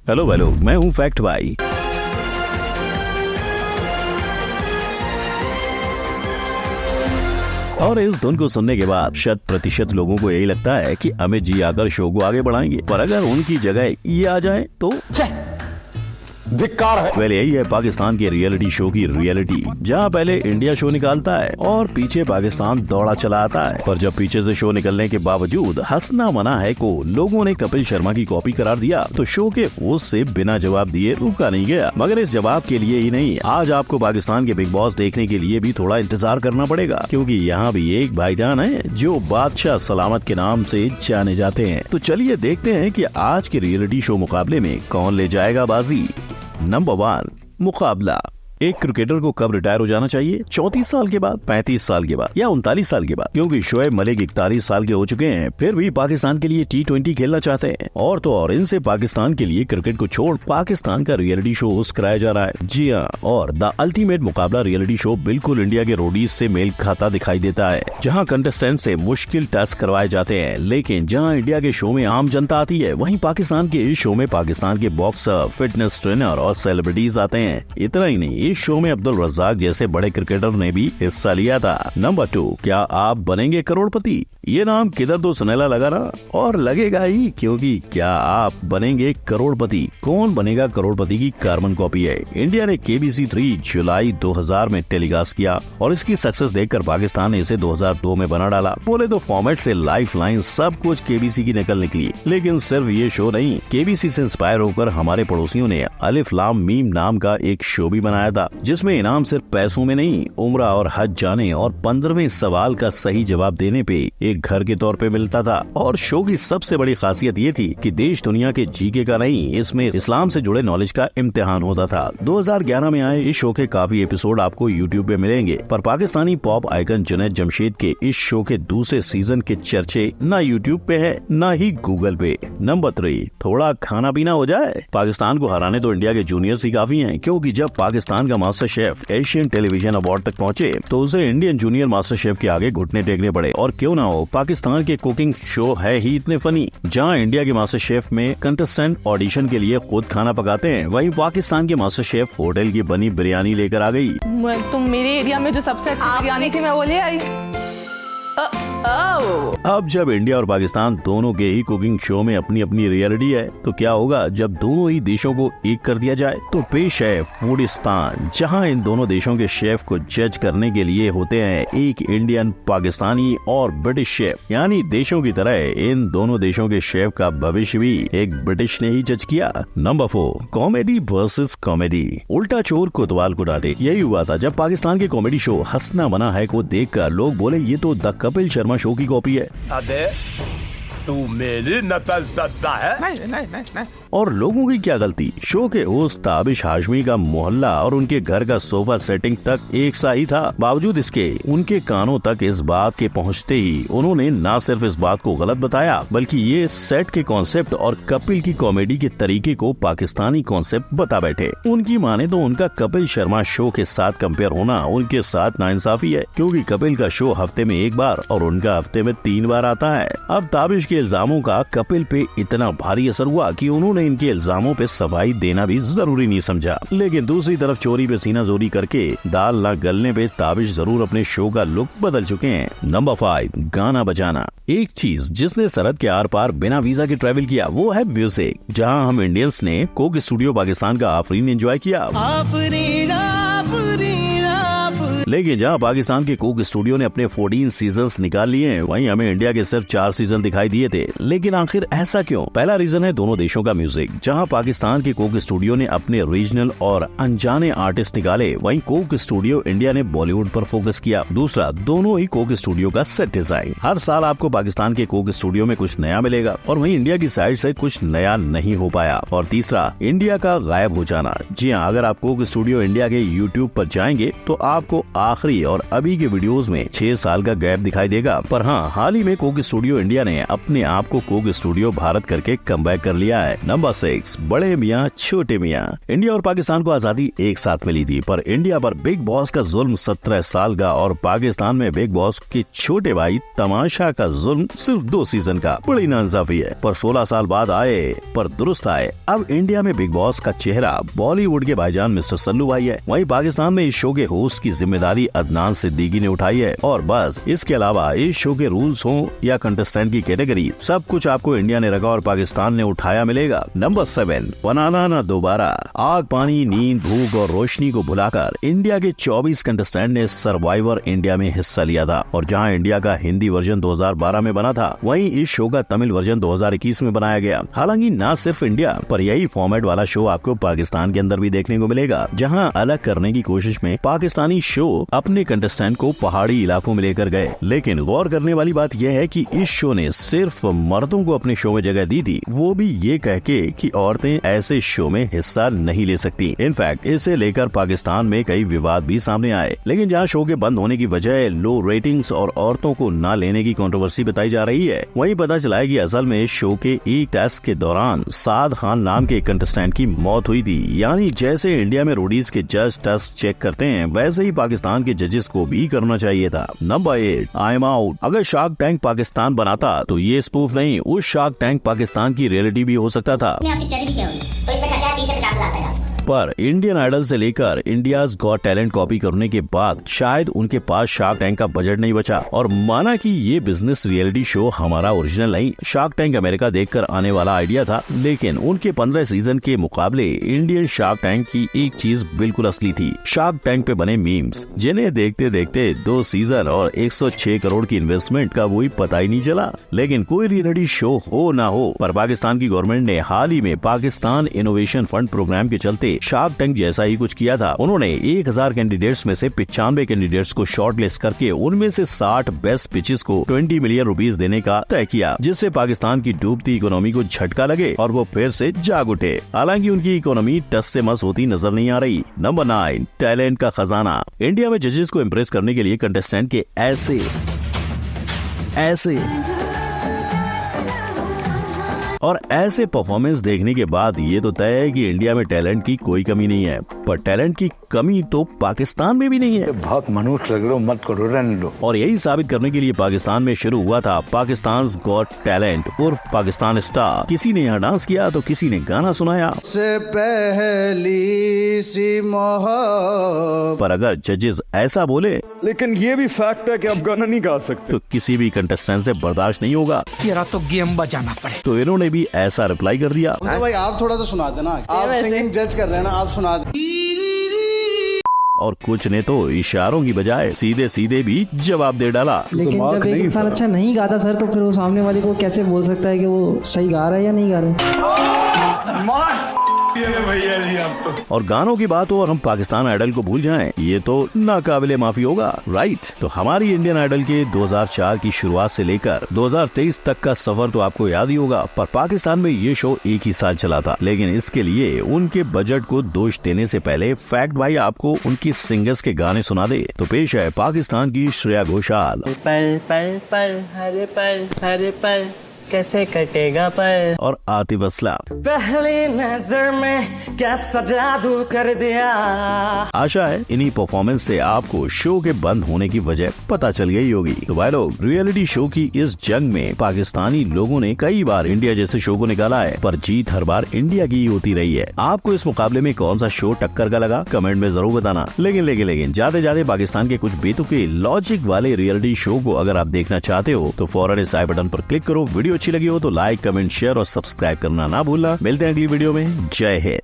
Hello भाई लोग, मैं हूँ फैक्ट भाई। और इस धुन को सुनने के बाद 100% लोगों को यही लगता है कि अमित जी आकर शो को आगे बढ़ाएंगे, पर अगर उनकी जगह ये आ जाए तो धिक्कार है। पहले यही है पाकिस्तान के रियलिटी शो की रियलिटी, जहाँ पहले इंडिया शो निकालता है और पीछे पाकिस्तान दौड़ा चला आता है। पर जब पीछे से शो निकलने के बावजूद हंसना मना है को लोगों ने कपिल शर्मा की कॉपी करार दिया, तो शो के होस्ट से बिना जवाब दिए रुका नहीं गया। मगर इस जवाब के लिए ही नहीं, आज आपको पाकिस्तान के बिग बॉस देखने के लिए भी थोड़ा इंतजार करना पड़ेगा, क्योंकि यहाँ भी एक भाईजान है जो बादशाह सलामत के नाम से जाने जाते हैं। तो चलिए देखते हैं कि आज के रियलिटी शो मुकाबले में कौन ले जाएगा बाजी। नंबर 1, मुकाबला। एक क्रिकेटर को कब रिटायर हो जाना चाहिए? 34 साल के बाद, 35 साल के बाद या 39 साल के बाद? क्योंकि शोएब मलिक 41 साल के हो चुके हैं, फिर भी पाकिस्तान के लिए T20 खेलना चाहते हैं। और तो और इनसे पाकिस्तान के लिए क्रिकेट को छोड़ पाकिस्तान का रियलिटी शो होस्ट कराया जा रहा है। जी हाँ, और द अल्टीमेट मुकाबला रियलिटी शो बिल्कुल इंडिया के रोडीज से मेल खाता दिखाई देता है, जहाँ कंटेस्टेंट से मुश्किल टास्क करवाए जाते हैं। लेकिन जहाँ इंडिया के शो में आम जनता आती है, वहीं पाकिस्तान के इस शो में पाकिस्तान के बॉक्सर, फिटनेस ट्रेनर और सेलिब्रिटीज आते हैं। इतना ही नहीं, इस शो में अब्दुल रज़ाक जैसे बड़े क्रिकेटर ने भी हिस्सा लिया था। नंबर 2, क्या आप बनेंगे करोड़पति? ये नाम किधर तो सुनेला लगा ना, और लगेगा ही, क्योंकि क्या आप बनेंगे करोड़पति? कौन बनेगा करोड़पति की कार्बन कॉपी है। इंडिया ने KBC 3 जुलाई 2000 में टेलीकास्ट किया और इसकी सक्सेस देखकर पाकिस्तान ने इसे 2002 में बना डाला। बोले तो फॉर्मेट से लाइफ लाइन सब कुछ KBC की निकल निकली। लेकिन सिर्फ ये शो नहीं, KBC से इंस्पायर होकर हमारे पड़ोसियों ने अलिफ लाम मीम नाम का एक शो भी बनाया था, जिसमें इनाम सिर्फ पैसों में नहीं, उम्रा और हज जाने और 15वें सवाल का सही जवाब देने पे एक घर के तौर पे मिलता था। और शो की सबसे बड़ी खासियत ये थी कि देश दुनिया के जीके का नहीं, इसमें इस्लाम से जुड़े नॉलेज का इम्तिहान होता था। 2011 में आए इस शो के काफी एपिसोड आपको YouTube पे मिलेंगे, पर पाकिस्तानी पॉप आइकन जुनैद जमशेद के इस शो के दूसरे सीजन के चर्चे न YouTube पे है न ही गूगल पे। नंबर 3, थोड़ा खाना पीना हो जाए। पाकिस्तान को हराने तो इंडिया के जूनियर्स ही काफी हैं, क्योंकि जब पाकिस्तान का master chef Asian television award तक पहुंचे तो उसे इंडियन जूनियर मास्टर शेफ के आगे घुटने टेकने पड़े। और क्यों ना हो, पाकिस्तान के कुकिंग शो है ही इतने फनी। जहां इंडिया के मास्टर शेफ में कंटेस्टेंट ऑडिशन के लिए खुद खाना पकाते हैं, वहीं पाकिस्तान के मास्टर शेफ होटल की बनी बिरयानी लेकर आ गई। तुम मेरे एरिया में जो सबसे अच्छी बिरयानी थी मैं वो ले आई। अब जब इंडिया और पाकिस्तान दोनों के ही कुकिंग शो में अपनी अपनी रियलिटी है, तो क्या होगा जब दोनों ही देशों को एक कर दिया जाए? तो पेश है फूडिस्तान, जहां इन दोनों देशों के शेफ को जज करने के लिए होते हैं एक इंडियन, पाकिस्तानी और ब्रिटिश शेफ। यानी देशों की तरह इन दोनों देशों के शेफ का भविष्य भी एक ब्रिटिश ने ही जज किया। Number 4, comedy versus comedy. उल्टा चोर कोतवाल को डांटे। यही हुआ था जब पाकिस्तान के कॉमेडी शो हंसना मना है को देखकर लोग बोले ये तो द कपिल शर्मा शो की कॉपी है। अबे तू मेरी नकल करता है? नहीं। और लोगों की क्या गलती, शो के होस्ट ताबिश हाशमी का मोहल्ला और उनके घर का सोफा सेटिंग तक एक सा ही था। बावजूद इसके उनके कानों तक इस बात के पहुंचते ही उन्होंने न सिर्फ इस बात को गलत बताया, बल्कि ये सेट के कॉन्सेप्ट और कपिल की कॉमेडी के तरीके को पाकिस्तानी कॉन्सेप्ट बता बैठे। उनकी माने तो उनका कपिल शर्मा शो के साथ कंपेयर होना उनके साथ नाइंसाफी है, क्योंकि कपिल का शो हफ्ते में 1 बार और उनका हफ्ते में 3 बार आता है। अब ताबिश के इल्जामों का कपिल पे इतना भारी असर हुआ कि उन्होंने इनके इल्जामों पे सफाई देना भी जरूरी नहीं समझा। लेकिन दूसरी तरफ चोरी पे सीना जोरी करके दाल न गलने पे ताबिश जरूर अपने शो का लुक बदल चुके हैं। नंबर 5, गाना बजाना। एक चीज जिसने सरहद के आर पार बिना वीजा के ट्रैवल किया वो है म्यूजिक। जहां हम इंडियंस ने कोक स्टूडियो पाकिस्तान का आफरीन एंजॉय किया, लेकिन जहां पाकिस्तान के कोक स्टूडियो ने अपने 14 सीजन्स निकाल लिए हैं, वहीं हमें इंडिया के सिर्फ 4 सीजन दिखाई दिए थे। लेकिन आखिर ऐसा क्यों? पहला रीजन है दोनों देशों का म्यूजिक। जहां पाकिस्तान के कोक स्टूडियो ने अपने रीजनल और अनजाने आर्टिस्ट निकाले, वहीं कोक स्टूडियो इंडिया ने बॉलीवुड पर फोकस किया। दूसरा, दोनों ही कोक स्टूडियो का सेट डिजाइन। हर साल आपको पाकिस्तान के कोक स्टूडियो में कुछ नया मिलेगा और वहीं इंडिया की साइड से कुछ नया नहीं हो पाया। और तीसरा, इंडिया का गायब हो जाना। जी हाँ, अगर आप कोक स्टूडियो इंडिया के YouTube पर जाएंगे तो आपको आखिरी और अभी के वीडियोस में 6 साल का गैप दिखाई देगा। पर हाँ, हाल ही में कोक स्टूडियो इंडिया ने अपने आप को कोक स्टूडियो भारत करके कमबैक कर लिया है। नंबर 6, बड़े मियाँ छोटे मियाँ। इंडिया और पाकिस्तान को आजादी एक साथ मिली थी, पर इंडिया पर बिग बॉस का जुल्म 17 साल का और पाकिस्तान में बिग बॉस के छोटे भाई तमाशा का जुल्म सिर्फ 2 सीजन का। बड़ी नाइंसाफी है, पर 16 साल बाद आए पर दुरुस्त आए। अब इंडिया में बिग बॉस का चेहरा बॉलीवुड के भाईजान मिस्टर सल्लू भाई है। वहीं पाकिस्तान में इस शो के होस्ट की जिम्मेदारी अदनान सिद्दीकी ने उठाई है। और बस इसके अलावा इस शो के रूल्स हो या कंटेस्टेंट की कैटेगरी, सब कुछ आपको इंडिया ने रखा और पाकिस्तान ने उठाया मिलेगा। नंबर 7, बनाना ना दोबारा। आग, पानी, नींद, भूख और रोशनी को भुलाकर इंडिया के 24 कंटेस्टेंट ने सर्वाइवर इंडिया में हिस्सा लिया था। और जहां इंडिया का हिंदी वर्जन 2012 में बना था, वहीं इस शो का तमिल वर्जन 2021 में बनाया गया। हालांकि न सिर्फ इंडिया पर यही फॉर्मेट वाला शो आपको पाकिस्तान के अंदर भी देखने को मिलेगा, जहां अलग करने की कोशिश में पाकिस्तानी शो अपने कंटेस्टेंट को पहाड़ी इलाकों में लेकर गए। लेकिन गौर करने वाली बात यह है कि इस शो ने सिर्फ मर्दों को अपने शो में जगह दी थी, वो भी ये कह के कि औरतें ऐसे शो में हिस्सा नहीं ले सकती। इनफैक्ट इसे लेकर पाकिस्तान में कई विवाद भी सामने आए। लेकिन जहां शो के बंद होने की वजह लो रेटिंग्स और औरतों को न लेने की कंट्रोवर्सी बताई जा रही है, वहीं पता चला है कि असल में इस शो के एक टेस्ट के दौरान साद खान नाम के कंटेस्टेंट की मौत हुई थी। यानी जैसे इंडिया में रोडीज के जज टेस्ट चेक करते हैं, वैसे ही पाकिस्तान के जजेस को भी करना चाहिए था। Number 8, I am out. अगर शार्क टैंक पाकिस्तान बनाता तो ये स्पूफ नहीं, उस शार्क टैंक पाकिस्तान की रियलिटी भी हो सकता था। आपकी स्ट्रेटजी क्या होगी? तो इस पे खर्चा 30 से 50 लाख तक। पर इंडियन आइडल से लेकर इंडियाज गॉट टैलेंट कॉपी करने के बाद शायद उनके पास शार्क टैंक का बजट नहीं बचा और माना कि ये बिजनेस रियलिटी शो हमारा ओरिजिनल नहीं, शार्क टैंक अमेरिका देखकर आने वाला आइडिया था। लेकिन उनके 15 सीजन के मुकाबले इंडियन शार्क टैंक की एक चीज बिल्कुल असली थी, शार्क टैंक पे बने मीम्स, जिन्हें देखते देखते 2 सीजन और 106 करोड़ की इन्वेस्टमेंट का वही पता ही नहीं चला। लेकिन कोई रियलिटी शो हो ना हो, पर पाकिस्तान की गवर्नमेंट ने हाल ही में पाकिस्तान इनोवेशन फंड प्रोग्राम के चलते शार्क टैंक जैसा ही कुछ किया था। उन्होंने 1000 कैंडिडेट्स में से 95 कैंडिडेट्स को शॉर्टलिस्ट करके उनमें से 60 बेस्ट पिचेस को 20 मिलियन रुपीस देने का तय किया, जिससे पाकिस्तान की डूबती इकोनॉमी को झटका लगे और वो फिर से जाग उठे। हालांकि उनकी इकोनॉमी टस से मस होती नजर नहीं आ रही। नंबर 9, टैलेंट का खजाना। इंडिया में जजेस को इम्प्रेस करने के लिए कंटेस्टेंट के ऐसे और ऐसे परफॉर्मेंस देखने के बाद ये तो तय है कि इंडिया में टैलेंट की कोई कमी नहीं है, पर टैलेंट की कमी तो पाकिस्तान में भी नहीं है। बहुत मनुष्य लग रहे हो, मत करो, रहने लो। और यही साबित करने के लिए पाकिस्तान में शुरू हुआ था पाकिस्तान गॉट टैलेंट उर्फ पाकिस्तान स्टार। किसी ने यहाँ डांस किया तो किसी ने गाना सुनाया। से पहली सी मोहब्बत। पर अगर जजेस ऐसा बोले, लेकिन ये भी फैक्ट है कि आप गाना नहीं गा सकते, तो किसी भी कंटेस्टेंट से बर्दाश्त नहीं होगा। तेरा तो गेम बजाना पड़े। तो इन्होंने भी ऐसा रिप्लाई कर दिया। तो भाई आप थोड़ा तो सुना देना, आप सिंगिंग जज कर रहे हैं ना, आप सुना दें। और कुछ ने तो इशारों की बजाय सीधे सीधे भी जवाब दे डाला। लेकिन जब एक इंसान अच्छा नहीं गाता सर, तो फिर वो सामने वाले को कैसे बोल सकता है कि वो सही गा रहा है या नहीं गा रहा है? और गानों की बात हो और हम पाकिस्तान आइडल को भूल जाएं, ये तो नाकाबिले माफी होगा, राइट? तो हमारी इंडियन आइडल के 2004 की शुरुआत से लेकर 2023 तक का सफर तो आपको याद ही होगा। पर पाकिस्तान में ये शो एक ही साल चला था, लेकिन इसके लिए उनके बजट को दोष देने से पहले फैक्ट भाई आपको उनकी सिंगर्स के गाने सुना दे। तो पेश है पाकिस्तान की श्रेया घोषाल। पल पल पल हर पल कैसे कटेगा पल। और आतिफ असलम। पहली नजर में कैसा जादू कर दिया। आशा है इन्हीं परफॉर्मेंस से आपको शो के बंद होने की वजह पता चल गई होगी। तो भाई लोग, रियलिटी शो की इस जंग में पाकिस्तानी लोगों ने कई बार इंडिया जैसे शो को निकाला है, पर जीत हर बार इंडिया की ही होती रही है। आपको इस मुकाबले में कौन सा शो टक्कर का लगा, कमेंट में जरूर बताना। लेकिन जाते पाकिस्तान के कुछ बेतुके लॉजिक वाले रियलिटी शो को अगर आप देखना चाहते हो तो फौरन इस आई बटन पर क्लिक करो। वीडियो अच्छी लगी हो तो लाइक, कमेंट, शेयर और सब्सक्राइब करना ना भूलना। मिलते हैं अगली वीडियो में। जय हिंद।